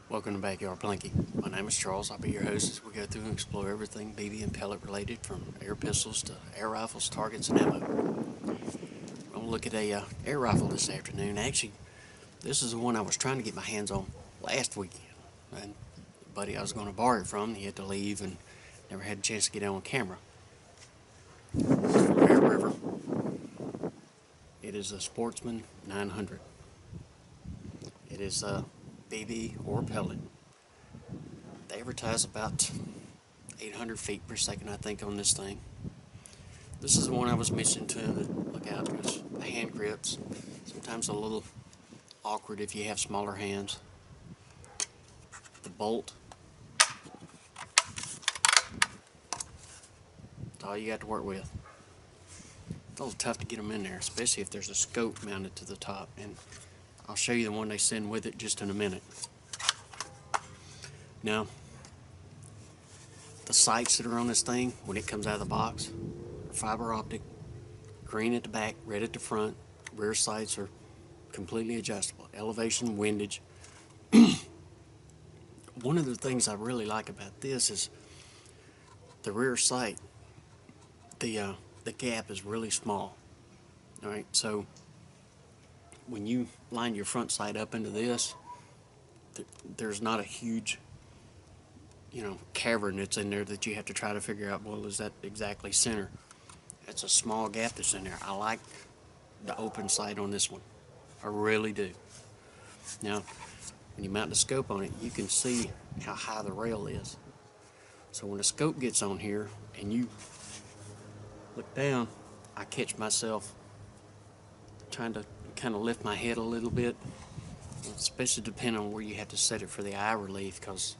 Welcome to Backyard Plinking. My name is Charles. I'll be your host as we go through and explore everything BB and pellet related, from air pistols to air rifles, targets, and ammo. I'm going to look at a air rifle this afternoon. Actually, this is the one I was trying to get my hands on last weekend. And the buddy I was going to borrow it from, he had to leave and never had a chance to get it on camera. This is from Air River. It is a Sportsman 900. It is a BB or pellet. They advertise about 800 feet per second, I think, on this thing. This is the one I was mentioning to look out, because the hand grips sometimes a little awkward if you have smaller hands. The bolt, that's all you got to work with. It's a little tough to get them in there, especially if there's a scope mounted to the top, and I'll show you the one they send with it just in a minute. Now, the sights that are on this thing when it comes out of the box are fiber optic, green at the back, red at the front. Rear sights are completely adjustable. Elevation, windage. One of the things I really like about this is the rear sight. The gap is really small. All right, so when you line your front sight up into this, there's not a huge cavern that's in there that you have to try to figure out, well, is that exactly center? It's a small gap that's in there. I like the open sight on this one. I really do. Now, when you mount the scope on it, you can see how high the rail is. So when the scope gets on here and you look down, I catch myself trying to kind of lift my head a little bit, especially depending on where you have to set it for the eye relief, because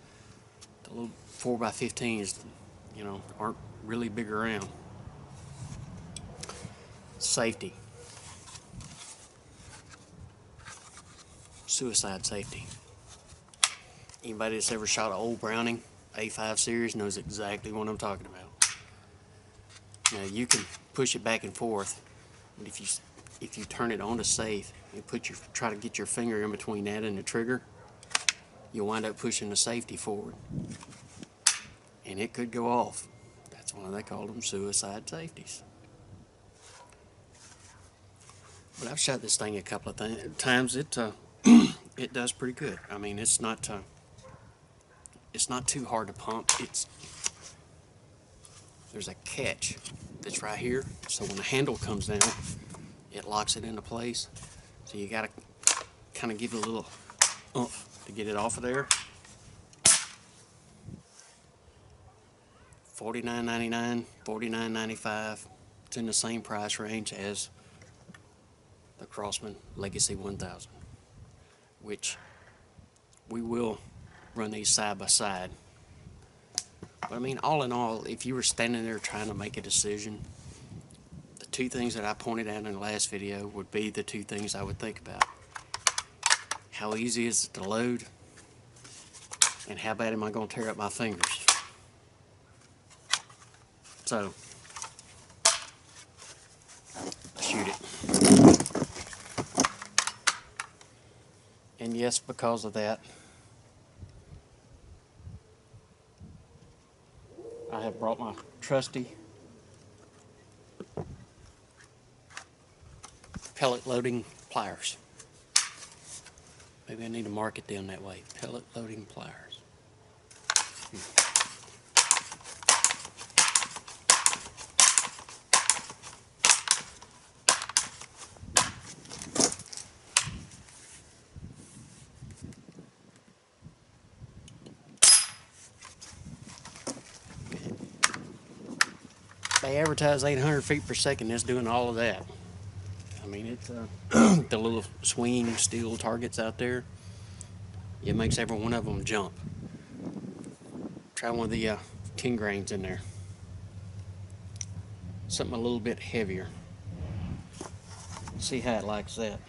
the little 4x15s, aren't really big around. Safety. Suicide safety. Anybody that's ever shot an old Browning A5 series knows exactly what I'm talking about. Now, you can push it back and forth, but if you turn it on to safe and try to get your finger in between that and the trigger, you'll wind up pushing the safety forward, and it could go off. That's why they call them suicide safeties. But I've shot this thing a couple of times. It it does pretty good. I mean, it's not too hard to pump. There's a catch that's right here, so when the handle comes down, it locks it into place. So you gotta kind of give it a little to get it off of there. $49.99, $49.95. It's in the same price range as the Crosman Legacy 1000, which we will run these side by side. But I mean, all in all, if you were standing there trying to make a decision, the two things that I pointed out in the last video would be the two things I would think about. How easy is it to load? And how bad am I going to tear up my fingers? So, shoot it. And yes, because of that, I have brought my trusty pellet loading pliers. Maybe I need to market them that way. Pellet loading pliers. They advertise 800 feet per second. It's doing all of that. I mean, it's the little swinging steel targets out there. It makes every one of them jump. Try one of the 10 grains in there. Something a little bit heavier. See how it likes that.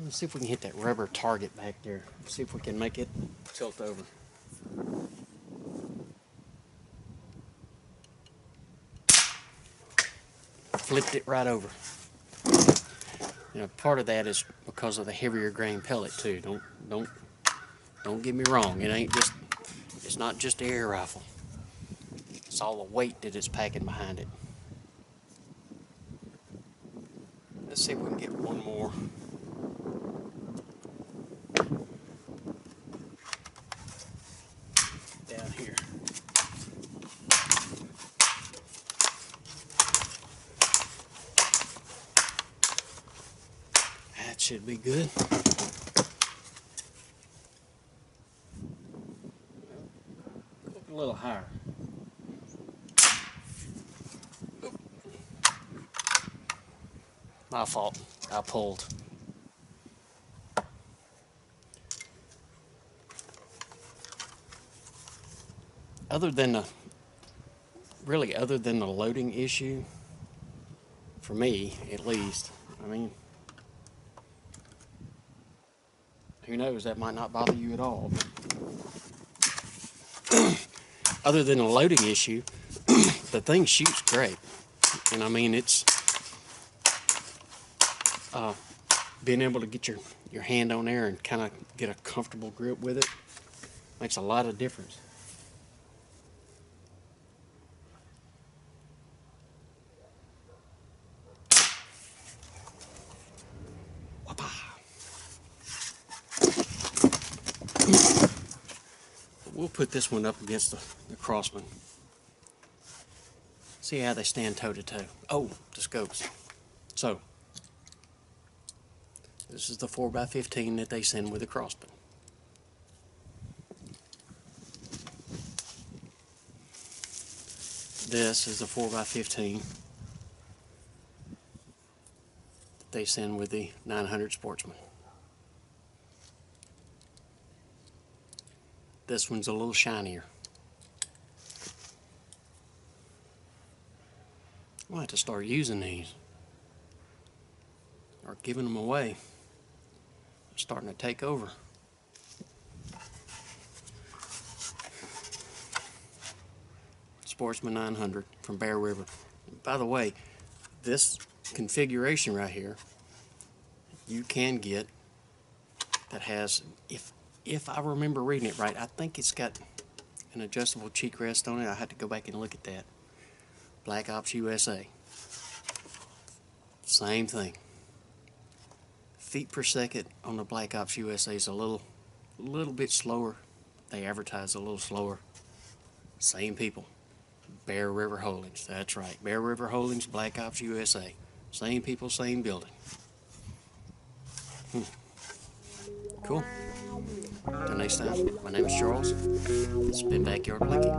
Let's see if we can hit that rubber target back there. See if we can make it tilt over. Flipped it right over. You know, part of that is because of the heavier grain pellet too. Don't get me wrong. It's not just the air rifle. It's all the weight that it's packing behind it. Let's see if we can get one more. Down here. That should be good. Look a little higher. My fault. I pulled. Other than the loading issue, for me at least, I mean, who knows, that might not bother you at all. But other than the loading issue, the thing shoots great. And I mean, it's being able to get your hand on there and kind of get a comfortable grip with it makes a lot of difference. We'll put this one up against the Crossman. See how they stand toe to toe. Oh, the scopes. So, this is the 4x15 that they send with the Crossman. This is the 4x15 that they send with the 900 Sportsman. This one's a little shinier. I'll have to start using these or giving them away. They're starting to take over. Sportsman 900 from Bear River. By the way, this configuration right here, you can get that has, if I remember reading it right, I think it's got an adjustable cheek rest on it. I had to go back and look at that. Black Ops USA. Same thing. Feet per second on the Black Ops USA is a little bit slower. They advertise a little slower. Same people. Bear River Holdings. That's right. Bear River Holdings, Black Ops USA. Same people, same building. Cool. Until next time, my name is Charles. It's been Backyard Plinking.